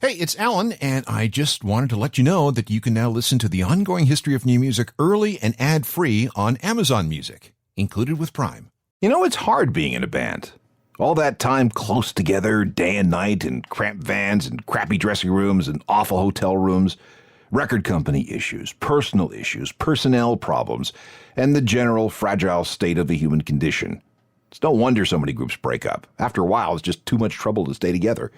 Hey, it's Alan, and I just wanted to let you know that you can now listen to the ongoing history of new music early and ad-free on Amazon Music, included with Prime. You know, it's hard being in a band. All that time close together, day and night, in cramped vans and crappy dressing rooms and awful hotel rooms, record company issues, personal issues, personnel problems, and the general fragile state of the human condition. It's no wonder so many groups break up. After a while, it's just too much trouble to stay together.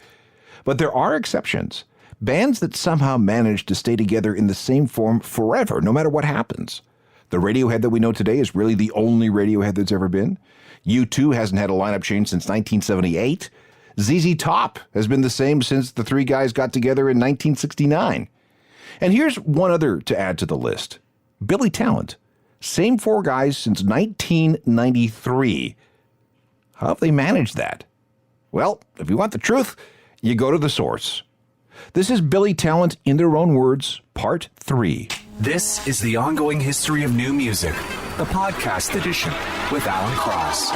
But there are exceptions. Bands that somehow manage to stay together in the same form forever, no matter what happens. The Radiohead that we know today is really the only Radiohead that's ever been. U2 hasn't had a lineup change since 1978. ZZ Top has been the same since the three guys got together in 1969. And here's one other to add to the list. Billy Talent. Same four guys since 1993. How have they managed that? Well, if you want the truth, you go to the source. This is Billy Talent in their own words, part 3. This is the ongoing history of new music, the podcast edition with Alan Cross.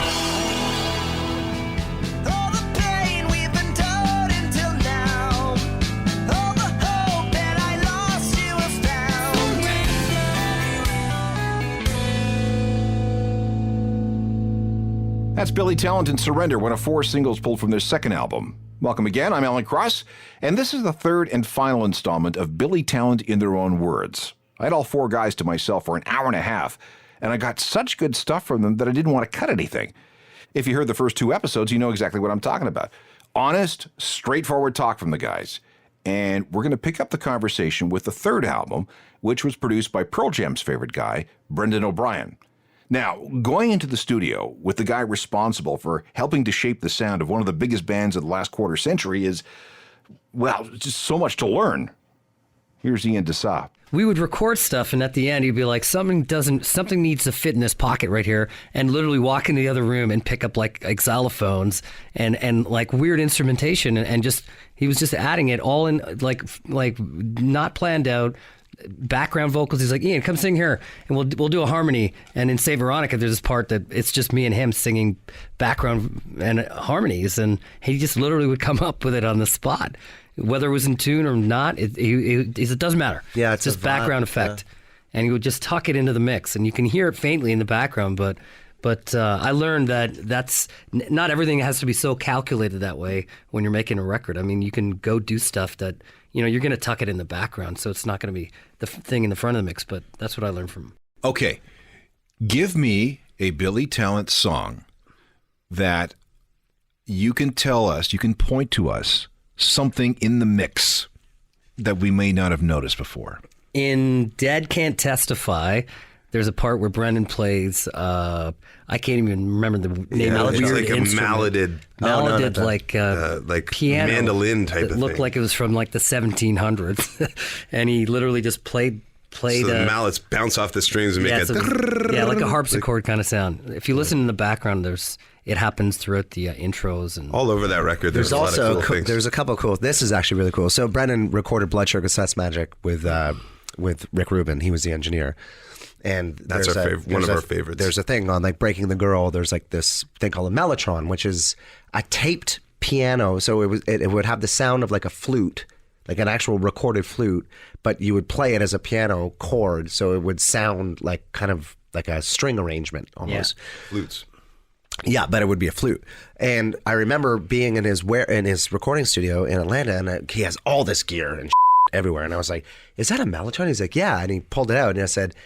That's Billy Talent and Surrender, one of 4 singles pulled from their second album. Welcome again, I'm Alan Cross, and this is the third and final installment of Billy Talent in their own words. I had all 4 guys to myself for an hour and a half, and I got such good stuff from them that I didn't want to cut anything. If you heard the first 2 episodes, you know exactly what I'm talking about. Honest, straightforward talk from the guys. And we're going to pick up the conversation with the third album, which was produced by Pearl Jam's favorite guy, Brendan O'Brien. Now, going into the studio with the guy responsible for helping to shape the sound of one of the biggest bands of the last quarter century is, well, just so much to learn. Here's Ian Dessau. We would record stuff, and at the end, he'd be like, something needs to fit in this pocket right here, and literally walk into the other room and pick up like xylophones and like weird instrumentation, and just he was just adding it all in like not planned out. Background vocals. He's like, Ian, come sing here, and we'll do a harmony. And in Say Veronica, there's this part that it's just me and him singing background and harmonies, and he just literally would come up with it on the spot, whether it was in tune or not. It doesn't matter. Yeah, it's just background effect, and he would just tuck it into the mix, and you can hear it faintly in the background. But I learned that's not everything has to be so calculated that way when you're making a record. I mean, you can go do stuff that, you're going to tuck it in the background, so it's not going to be the thing in the front of the mix, but that's what I learned from him. Okay, give me a Billy Talent song that you can tell us, you can point to us, something in the mix that we may not have noticed before. In Dead Can't Testify, there's a part where Brendan plays, I can't even remember the name of the it's weird like a instrument. Malleted, like piano. Mandolin type of thing. It looked like it was from like the 1700s. And he literally just played. So the mallets bounce off the strings and make like a harpsichord kind of sound. If you listen in the background, it happens throughout the intros and all over that record. There's also a lot of cool things. There's a couple of cool. This is actually really cool. So Brendan recorded Blood Sugar Sex Magic with Rick Rubin. He was the engineer. And that's one of our favorites. There's a thing on like Breaking the Girl. There's like this thing called a mellotron, which is a taped piano. So it would have the sound of like a flute, like an actual recorded flute, but you would play it as a piano chord, so it would sound like kind of like a string arrangement almost. Yeah. Flutes. Yeah, but it would be a flute. And I remember being in his recording studio in Atlanta, and he has all this gear and everywhere. And I was like, "Is that a mellotron?" He's like, "Yeah." And he pulled it out, and I said,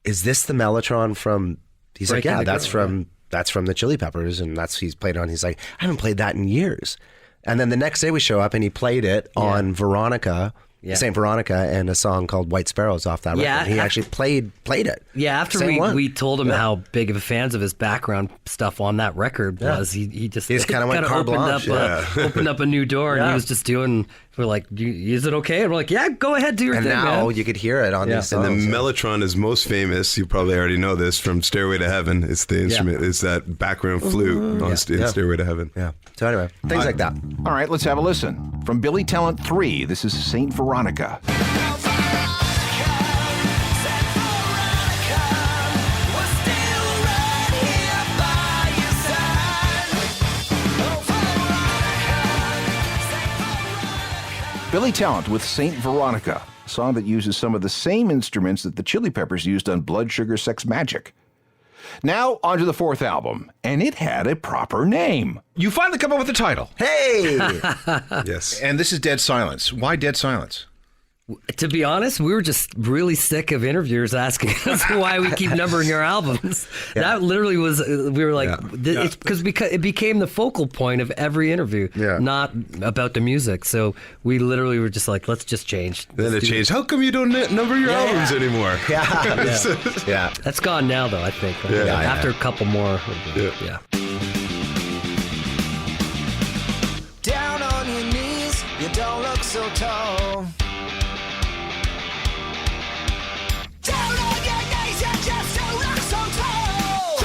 "Is this the mellotron from?" He's like, "Yeah, that's from the Chili Peppers," and he's played on. He's like, "I haven't played that in years." And then the next day we show up, and he played it on Veronica. Yeah. St. Veronica, and a song called White Sparrows off that record. Yeah, he actually played it. Yeah, after we told him how big of a fans of his background stuff on that record was, he just kind of went carte blanche. Opened up a new door, and he was just doing. We're like, is it okay? And we're like, yeah, go ahead, do your thing. And now man. You could hear it on these songs. And the mellotron is most famous. You probably already know this from Stairway to Heaven. It's the instrument. It's that background flute in Stairway to Heaven. Yeah. So anyway, things like that. All right, let's have a listen. From Billy Talent 3, this is St. Veronica. Billy Talent with Saint Veronica, a song that uses some of the same instruments that the Chili Peppers used on Blood Sugar Sex Magic. Now, on to the fourth album, and it had a proper name. You finally come up with the title. Hey! Yes. And this is Dead Silence. Why Dead Silence? To be honest, we were just really sick of interviewers asking us why we keep numbering our albums. That literally was, we were like, it's because it became the focal point of every interview, not about the music. So we literally were just like, let's just change. Then it changed. How come you don't number your albums anymore? Yeah. That's gone now, though, I think. After a couple more. Yeah. Down on your knees, you don't look so tall. Down on your knees, you just don't look so tall.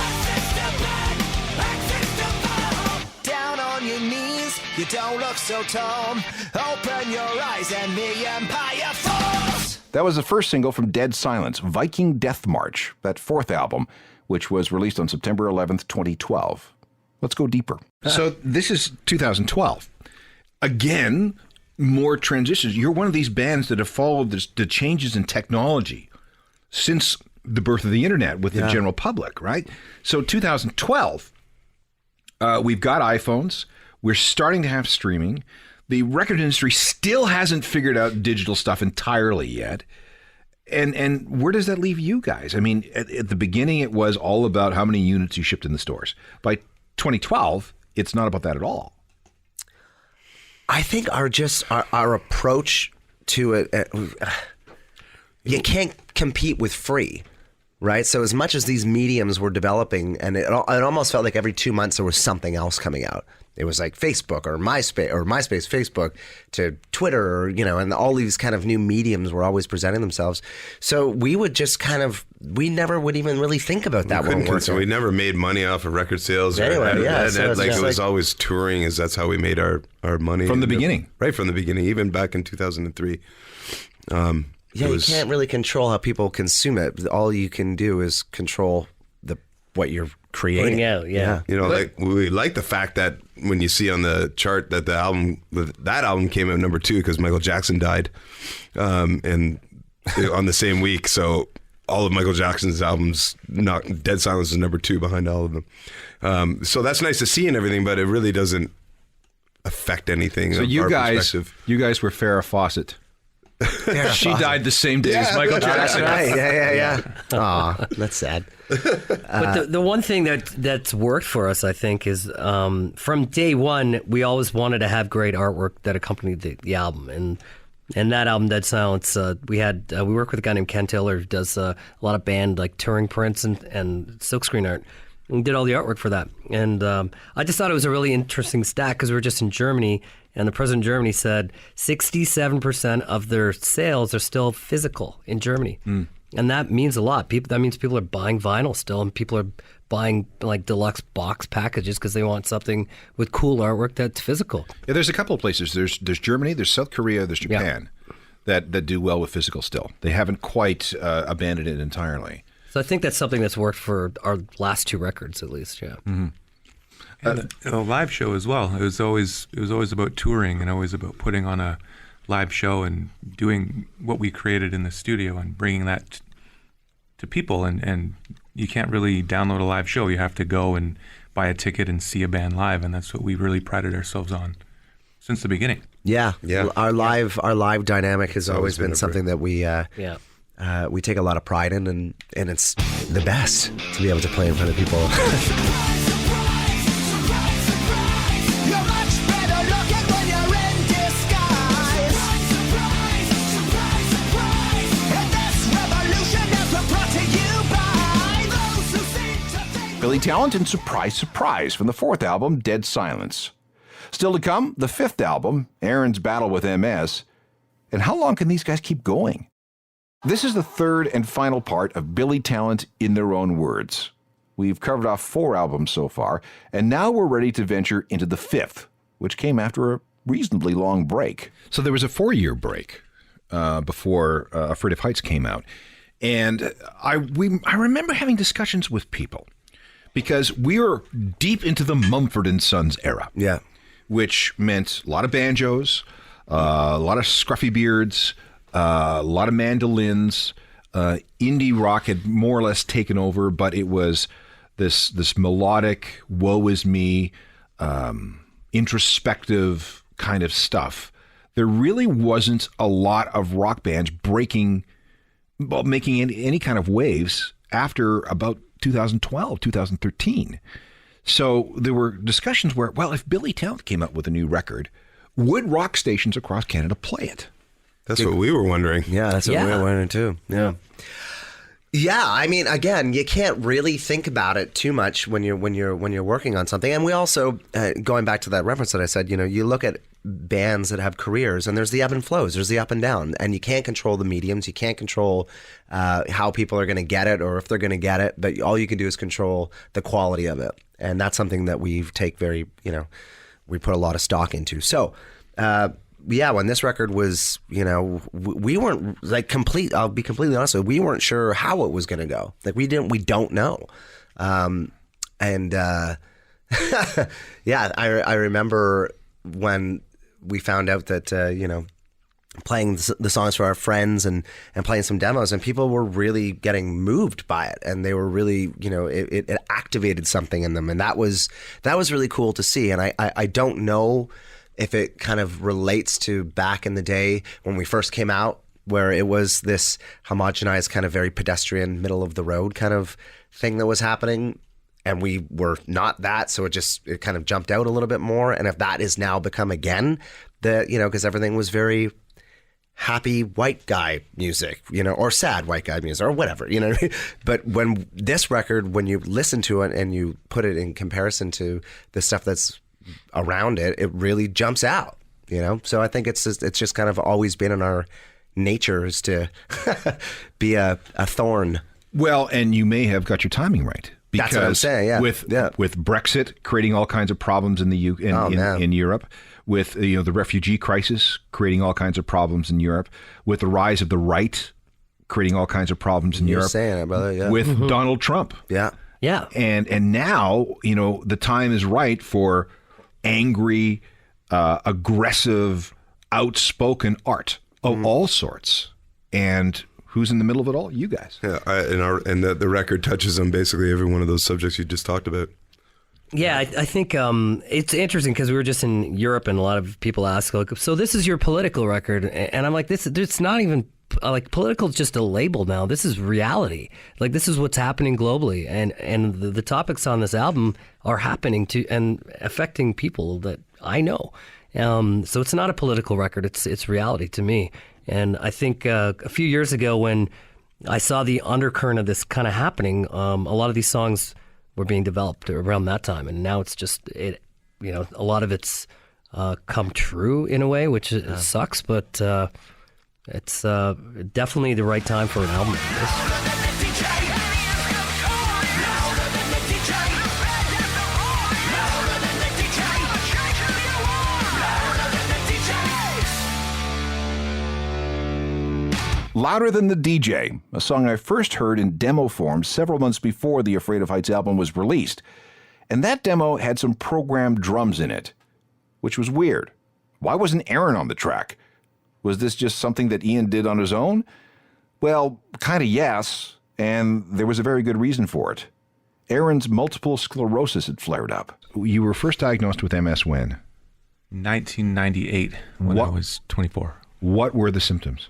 Down on your knees, you don't look so tall. Open your eyes and the empire falls. That was the first single from Dead Silence, Viking Death March, that fourth album, which was released on September 11th, 2012. Let's go deeper. So this is 2012. Again, more transitions. You're one of these bands that have followed the changes in technology since the birth of the internet with the general public, right? So 2012, we've got iPhones. We're starting to have streaming. The record industry still hasn't figured out digital stuff entirely yet. And where does that leave you guys? I mean, at the beginning, it was all about how many units you shipped in the stores. By 2012, it's not about that at all. I think our approach to it, you can't compete with free, right? So as much as these mediums were developing, and it almost felt like every 2 months there was something else coming out. It was like Facebook or MySpace, Facebook to Twitter, or, and all these kind of new mediums were always presenting themselves. So we would just we never would even really think about that one. So we never made money off of record sales. Anyway, it was always touring, that's how we made our money. From the beginning. Right from the beginning, even back in 2003. You can't really control how people consume it. All you can do is control what you're creating. We like the fact that when you see on the chart that that album came out number 2 because Michael Jackson died, and on the same week. So all of Michael Jackson's albums, Dead Silence is number 2 behind all of them. So that's nice to see and everything, but it really doesn't affect anything. So you guys were Farrah Fawcett. She died the same day as Michael Jackson. Right. Yeah. Aw, that's sad. But the one thing that's worked for us, I think, is from day one, we always wanted to have great artwork that accompanied the album. And that album, Dead Silence, we worked with a guy named Ken Tiller who does a lot of band like touring prints and silkscreen art. And did all the artwork for that. And I just thought it was a really interesting stat because we were just in Germany, and the president of Germany said 67% of their sales are still physical in Germany. And that means a lot. That means people are buying vinyl still, and people are buying like deluxe box packages because they want something with cool artwork that's physical. Yeah, there's a couple of places. There's Germany, there's South Korea, there's Japan that do well with physical still. They haven't quite abandoned it entirely. So I think that's something that's worked for our last 2 records, at least. Yeah. Mm-hmm. And a live show as well. It was always about touring and always about putting on a live show and doing what we created in the studio and bringing that to people. And you can't really download a live show. You have to go and buy a ticket and see a band live, and that's what we really prided ourselves on since the beginning. Yeah. Our live dynamic has always been something that we take a lot of pride in, and it's the best to be able to play in front of people. You're much better looking when you're in disguise. And this revolution never brought to you by those who seem to think. Billy Talent and Surprise, Surprise from the fourth album, Dead Silence. Still to come, the fifth album, Aaron's Battle with MS. And how long can these guys keep going? This is the third and final part of Billy Talent in their own words. We've covered off 4 albums so far, and now we're ready to venture into the 5th, which came after a reasonably long break. So there was a 4-year break before Afraid of Heights came out. And I remember having discussions with people because we were deep into the Mumford & Sons era. Yeah. Which meant a lot of banjos, a lot of scruffy beards, a lot of mandolins. Indie rock had more or less taken over, but it was this melodic, woe is me, introspective kind of stuff. There really wasn't a lot of rock bands making any kind of waves after about 2012, 2013. So there were discussions where, well, if Billy Talent came out with a new record, would rock stations across Canada play it? That's what we were wondering. Yeah, that's what we were wondering too. Yeah. Yeah, I mean, again, you can't really think about it too much when you're working on something. And we also, going back to that reference that I said, you look at bands that have careers, and there's the ebb and flows, there's the up and down, and you can't control the mediums, you can't control how people are going to get it or if they're going to get it, but all you can do is control the quality of it, and that's something that we take we put a lot of stock into. So. Yeah, when this record was, we weren't I'll be completely honest with you, we weren't sure how it was going to go. Like we don't know. Yeah, I remember when we found out that, playing the songs for our friends and playing some demos, and people were really getting moved by it, and they were really, it activated something in them, and that was really cool to see. And I don't know if it kind of relates to back in the day when we first came out, where it was this homogenized kind of very pedestrian, middle of the road kind of thing that was happening, and we were not that, so it kind of jumped out a little bit more. And if that is now become again, because everything was very happy white guy music, or sad white guy music, or whatever, But when this record, when you listen to it and you put it in comparison to the stuff that's around it, it really jumps out, So I think it's just kind of always been in our natures to be a thorn. Well, and you may have got your timing right. Because that's what I'm saying. Yeah. With Brexit creating all kinds of problems in the in Europe, with the refugee crisis creating all kinds of problems in Europe, with the rise of the right creating all kinds of problems in You're Europe, saying it, brother. Yeah. with Donald Trump. Yeah. Yeah. And now, the time is right for angry, aggressive, outspoken art of all sorts. And who's in the middle of it all? You guys. Yeah, and the record touches on basically every one of those subjects you just talked about. Yeah, I think it's interesting because we were just in Europe, and a lot of people ask, like, so this is your political record, and I'm like, it's not even like political is just a label now. This is reality. Like, this is what's happening globally, and the topics on this album are happening to and affecting people that I know. So it's not a political record. It's reality to me. And I think a few years ago when I saw the undercurrent of this kind of happening, a lot of these songs were being developed around that time, and now it's just a lot of it's come true in a way, which sucks, but. It's definitely the right time for an album like this. Louder Than the DJ, a song I first heard in demo form several months before the Afraid of Heights album was released. And that demo had some programmed drums in it, which was weird. Why wasn't Aaron on the track? Was this just something that Ian did on his own? Well, kind of yes, and there was a very good reason for it. Aaron's multiple sclerosis had flared up. You were first diagnosed with MS when? 1998, when I was 24. What were the symptoms?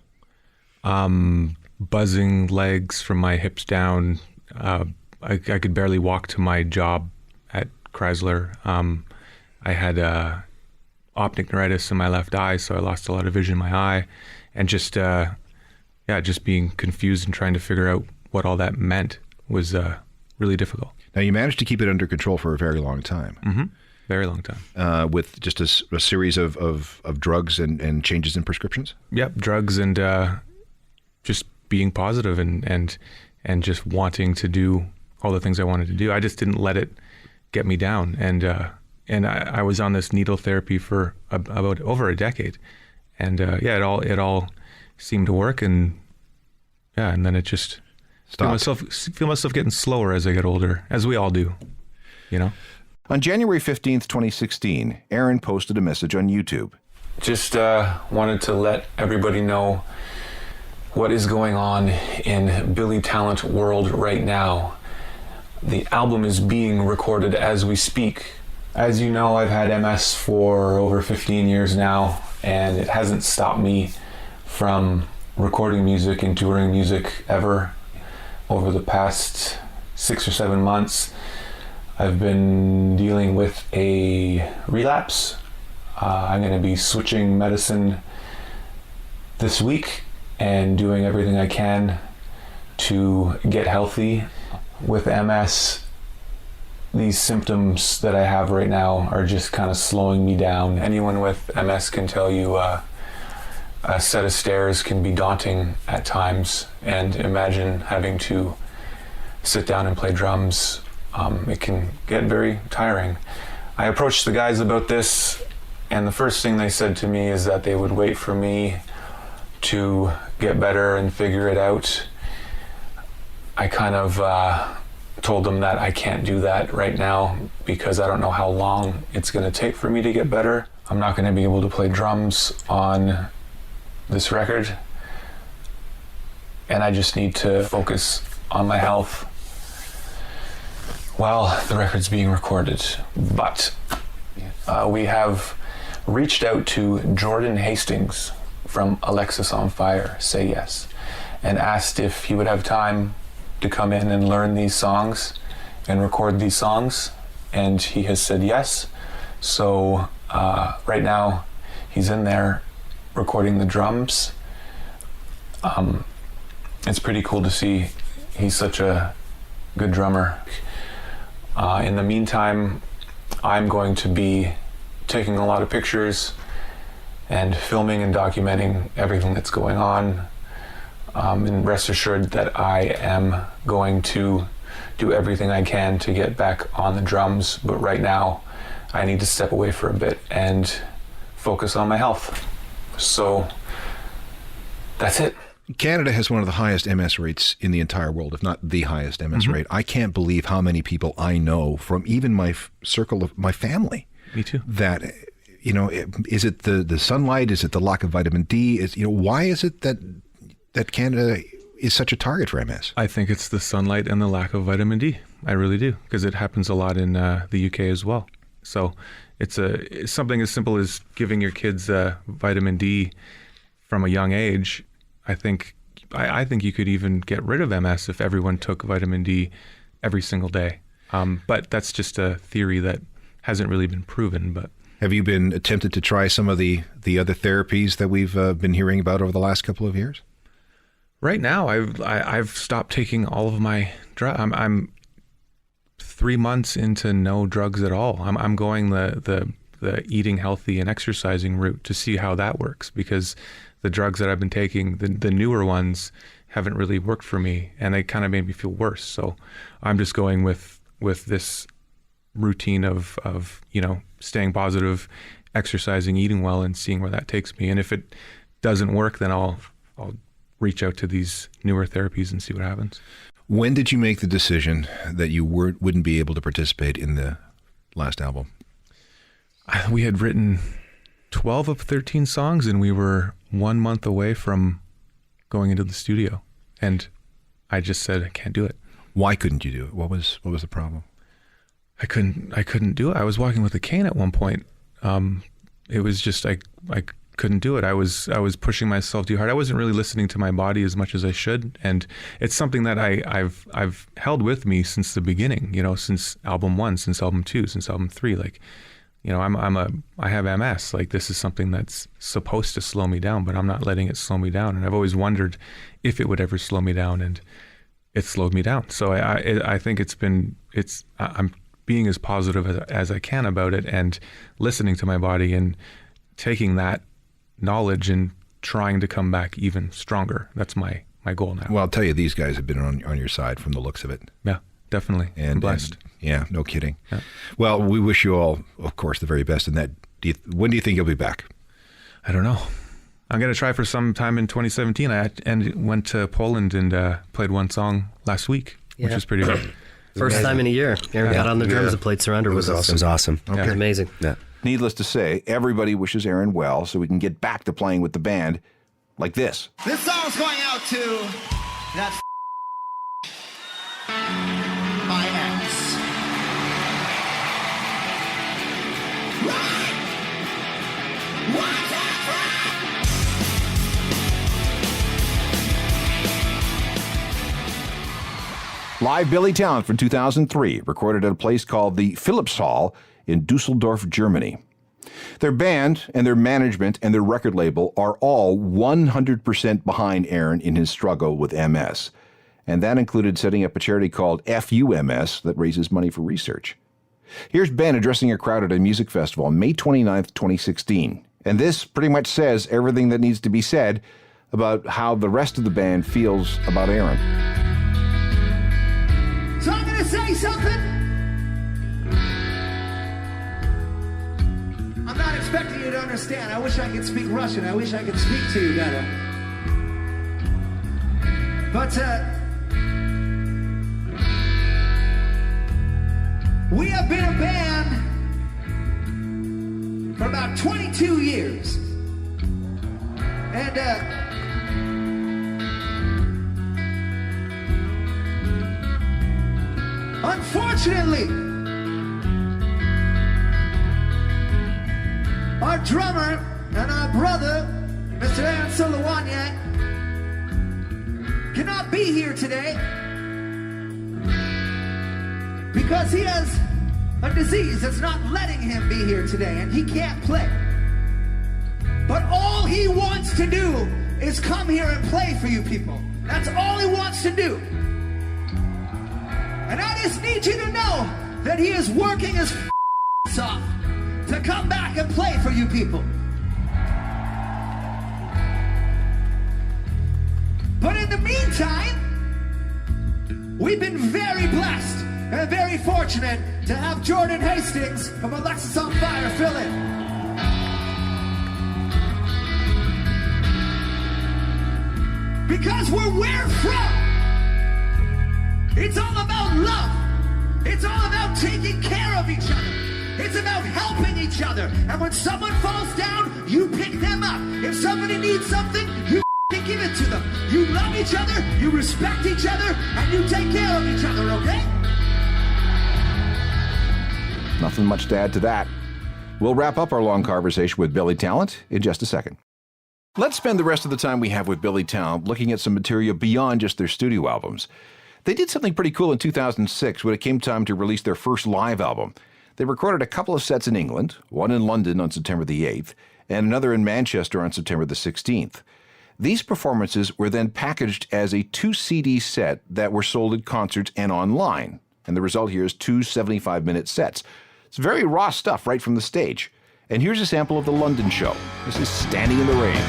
Buzzing legs from my hips down. I could barely walk to my job at Chrysler. I had optic neuritis in my left eye, so I lost a lot of vision in my eye, and just being confused and trying to figure out what all that meant was really difficult. Now, you managed to keep it under control for a very long time. Mm-hmm. Very long time. With just a series of drugs and changes in prescriptions? Yep, drugs and just being positive and just wanting to do all the things I wanted to do. I just didn't let it get me down, and I was on this needle therapy for about over a decade, and it all seemed to work, and then it just feel myself getting slower as I get older, as we all do, On January 15th, 2016, Aaron posted a message on YouTube. just wanted to let everybody know what is going on in Billy Talent world right now. The album is being recorded as we speak. As you know, I've had MS for over 15 years now, and it hasn't stopped me from recording music and touring music ever. Over the past 6 or 7 months, I've been dealing with a relapse. I'm going to be switching medicine this week and doing everything I can to get healthy. With MS, these symptoms that I have right now are just kind of slowing me down. Anyone with MS can tell you a set of stairs can be daunting at times, and imagine having to sit down and play drums. It can get very tiring. I approached the guys about this, and the first thing they said to me is that they would wait for me to get better and figure it out. I kind of told them that I can't do that right now because I don't know how long it's going to take for me to get better. I'm not going to be able to play drums on this record, and I just need to focus on my health while the record's being recorded. But we have reached out to Jordan Hastings from Alexis on Fire, Say Yes, and asked if he would have time to come in and learn these songs and record these songs, and he has said yes. So right now he's in there recording the drums. It's pretty cool to see. He's such a good drummer. In the meantime, I'm going to be taking a lot of pictures and filming and documenting everything that's going on. And rest assured that I am going to do everything I can to get back on the drums. But right now, I need to step away for a bit and focus on my health. So that's it. Canada has one of the highest MS rates in the entire world, if not the highest MS rate. I can't believe how many people I know from even my circle of my family. Me too. That, you know, is it the sunlight? Is it the lack of vitamin D? Why is it that Canada is such a target for MS? I think it's the sunlight and the lack of vitamin D. I really do, because it happens a lot in the UK as well. So it's something as simple as giving your kids vitamin D from a young age. I think you could even get rid of MS if everyone took vitamin D every single day. But that's just a theory that hasn't really been proven. But have you been attempted to try some of the other therapies that we've been hearing about over the last couple of years? Right now, I've stopped taking all of my drugs. I'm 3 months into no drugs at all. I'm going the eating healthy and exercising route to see how that works, because the drugs that I've been taking, the newer ones, haven't really worked for me, and they kind of made me feel worse. So I'm just going with this routine of staying positive, exercising, eating well, and seeing where that takes me. And if it doesn't work, then I'll reach out to these newer therapies and see what happens. When did you make the decision that you wouldn't be able to participate in the last album? We had written 12 of 13 songs, and we were 1 month away from going into the studio. And I just said, I can't do it. Why couldn't you do it? What was the problem? I couldn't do it. I was walking with a cane at one point. It was just, I couldn't do it. I was pushing myself too hard. I wasn't really listening to my body as much as I should, and it's something that I've held with me since the beginning. Since album 1, since album 2, since album 3. Like, I have MS. Like, this is something that's supposed to slow me down, but I'm not letting it slow me down. And I've always wondered if it would ever slow me down, and it slowed me down. So I think I'm being as positive as I can about it, and listening to my body and taking that knowledge and trying to come back even stronger. That's my goal now. Well, I'll tell you, these guys have been on your side from the looks of it. Yeah, definitely. I'm blessed. Yeah, no kidding. Yeah. Well, we wish you all, of course, the very best in that. When do you think you'll be back? I don't know. I'm going to try for some time in 2017. I went to Poland and played one song last week, which was pretty good. First time in a year. Aaron got on the drums and played Surrender with us. It was awesome. Okay. It was amazing. Yeah. Needless to say, everybody wishes Aaron well so we can get back to playing with the band like this. This song's going out to that my ex. Live Billy Talent from 2003, recorded at a place called the Philips Hall in Dusseldorf, Germany. Their band and their management and their record label are all 100% behind Aaron in his struggle with MS. And that included setting up a charity called FUMS that raises money for research. Here's Ben addressing a crowd at a music festival on May 29th, 2016. And this pretty much says everything that needs to be said about how the rest of the band feels about Aaron. So I'm going to say something. I'm not expecting you to understand. I wish I could speak Russian. I wish I could speak to you better. But, we have been a band for about 22 years. And, unfortunately, our drummer and our brother, Mr. Aaron Solowanya, cannot be here today because he has a disease that's not letting him be here today, and he can't play. But all he wants to do is come here and play for you people. That's all he wants to do. And I just need you to know that he is working his off to come back and play for you people. But in the meantime, we've been very blessed and very fortunate to have Jordan Hastings from Alexis on Fire fill in. Because where we're from, it's all about love. It's all about taking care of each other. It's about helping each other. And when someone falls down, you pick them up. If somebody needs something, you give it to them. You love each other, you respect each other, and you take care of each other, okay? Nothing much to add to that. We'll wrap up our long conversation with Billy Talent in just a second. Let's spend the rest of the time we have with Billy Talent looking at some material beyond just their studio albums. They did something pretty cool in 2006 when it came time to release their first live album. They recorded a couple of sets in England, one in London on September the 8th, and another in Manchester on September the 16th. These performances were then packaged as a 2 CD set that were sold at concerts and online. And the result here is 2 75-minute sets. It's very raw stuff right from the stage. And here's a sample of the London show. This is Standing in the Rain.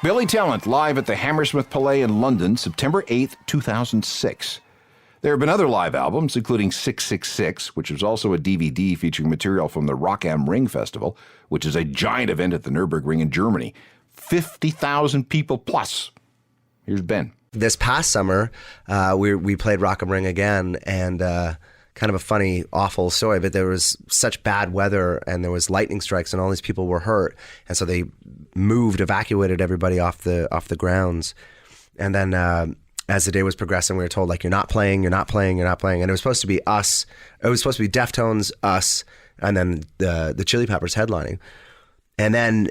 Billy Talent live at the Hammersmith Palais in London, September 8th, 2006. There have been other live albums, including 666, which is also a DVD featuring material from the Rock am Ring Festival, which is a giant event at the Nürburgring in Germany. 50,000 people plus. Here's Ben. This past summer, we played Rock am Ring again, and kind of a funny, awful story, but there was such bad weather and there was lightning strikes and all these people were hurt. And so they evacuated everybody off the grounds. And then as the day was progressing, we were told, like, you're not playing. And it was supposed to be us. It was supposed to be Deftones, us, and then the Chili Peppers headlining. And then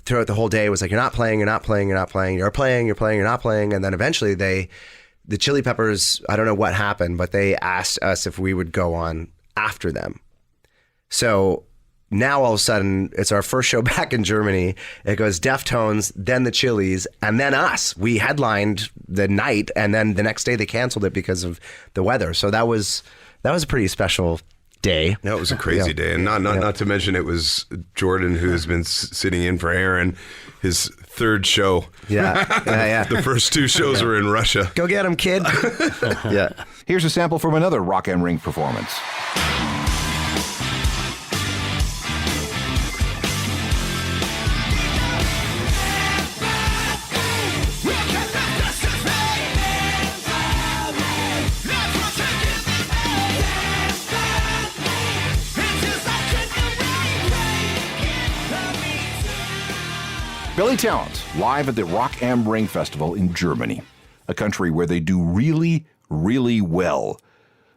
throughout the whole day, it was like, you're not playing. You're playing, you're not playing. And then eventually the Chili Peppers, I don't know what happened, but they asked us if we would go on after them. So now all of a sudden, it's our first show back in Germany. It goes Deftones, then the Chili's, and then us. We headlined the night, and then the next day they canceled it because of the weather. So that was a pretty special day. No, it was a crazy day, and not to mention it was Jordan who has been sitting in for Aaron, his third show. Yeah. The first 2 shows were in Russia. Go get him, kid. Yeah. Here's a sample from another Rock am Ring performance. Billy Talent, live at the Rock am Ring Festival in Germany, a country where they do really, really well.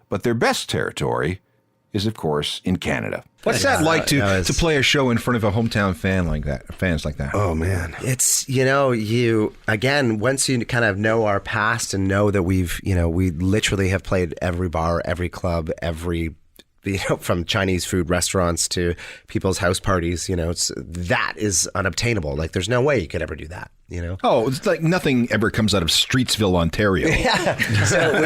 But their best territory is, of course, in Canada. What's that like to play a show in front of a hometown fans like that? Oh, man. It's, again, once you kind of know our past and know that we literally have played every bar, every club, from Chinese food restaurants to people's house parties, that is unobtainable. Like, there's no way you could ever do that, Oh, it's like nothing ever comes out of Streetsville, Ontario. Yeah. So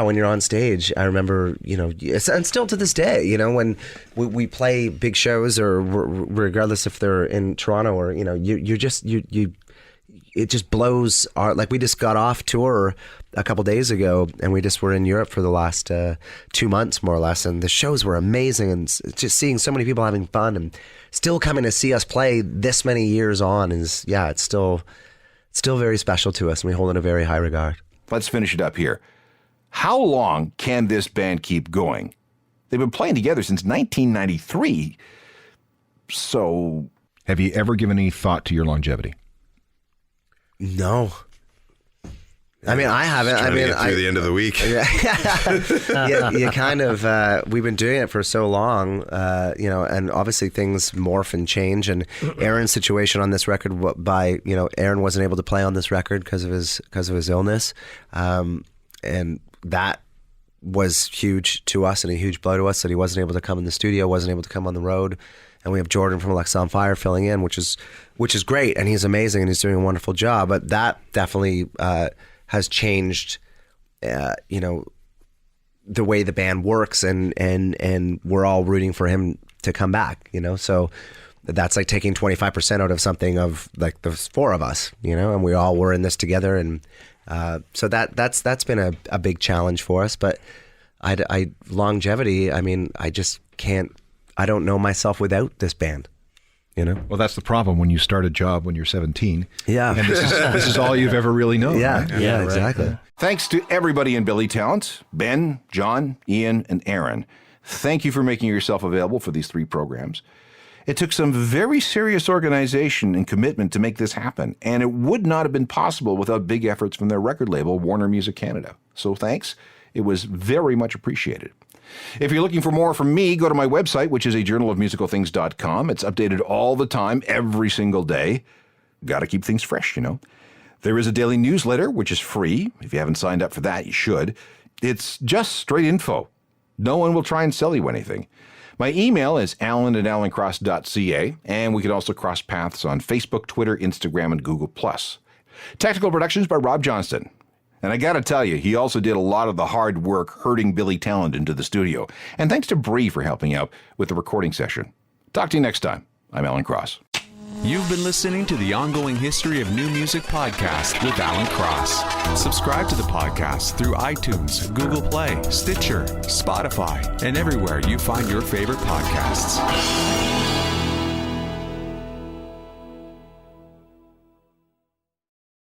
when you're on stage, I remember, and still to this day, when we play big shows, or regardless if they're in Toronto or, it just blows like we just got off tour a couple days ago, and we just were in Europe for the last 2 months, more or less, and the shows were amazing, and just seeing so many people having fun and still coming to see us play this many years on it's still very special to us, and we hold it in a very high regard. Let's finish it up here. How long can this band keep going? They've been playing together since 1993. So, have you ever given any thought to your longevity? No. I mean, I haven't. Trying to get through the end of the week. You kind of, we've been doing it for so long, and obviously things morph and change. And Aaron's situation on this record, Aaron wasn't able to play on this record because of his illness, and that was huge to us and a huge blow to us that he wasn't able to come in the studio, wasn't able to come on the road. And we have Jordan from Alexa on Fire filling in, which is great, and he's amazing and he's doing a wonderful job. But that definitely has changed, the way the band works, and we're all rooting for him to come back. So that's like taking 25% out of something of like the four of us, and we all were in this together, and so that's been a big challenge for us. But longevity, I mean, I just can't. I don't know myself without this band, Well, that's the problem when you start a job when you're 17. Yeah. And this is all you've ever really known. Yeah, right? yeah, exactly. thanks to everybody in Billy Talent, Ben, John, Ian, and Aaron. Thank you for making yourself available for these 3 programs. It took some very serious organization and commitment to make this happen, and it would not have been possible without big efforts from their record label, Warner Music Canada. So thanks. It was very much appreciated. If you're looking for more from me, go to my website, which is a journalofmusicalthings.com. It's updated all the time, every single day. Got to keep things fresh, There is a daily newsletter, which is free. If you haven't signed up for that, you should. It's just straight info. No one will try and sell you anything. My email is alan@alancross.ca, and we can also cross paths on Facebook, Twitter, Instagram, and Google+. Technical productions by Rob Johnston. And I gotta tell you, he also did a lot of the hard work herding Billy Talent into the studio. And thanks to Bree for helping out with the recording session. Talk to you next time. I'm Alan Cross. You've been listening to the Ongoing History of New Music podcast with Alan Cross. Subscribe to the podcast through iTunes, Google Play, Stitcher, Spotify, and everywhere you find your favorite podcasts.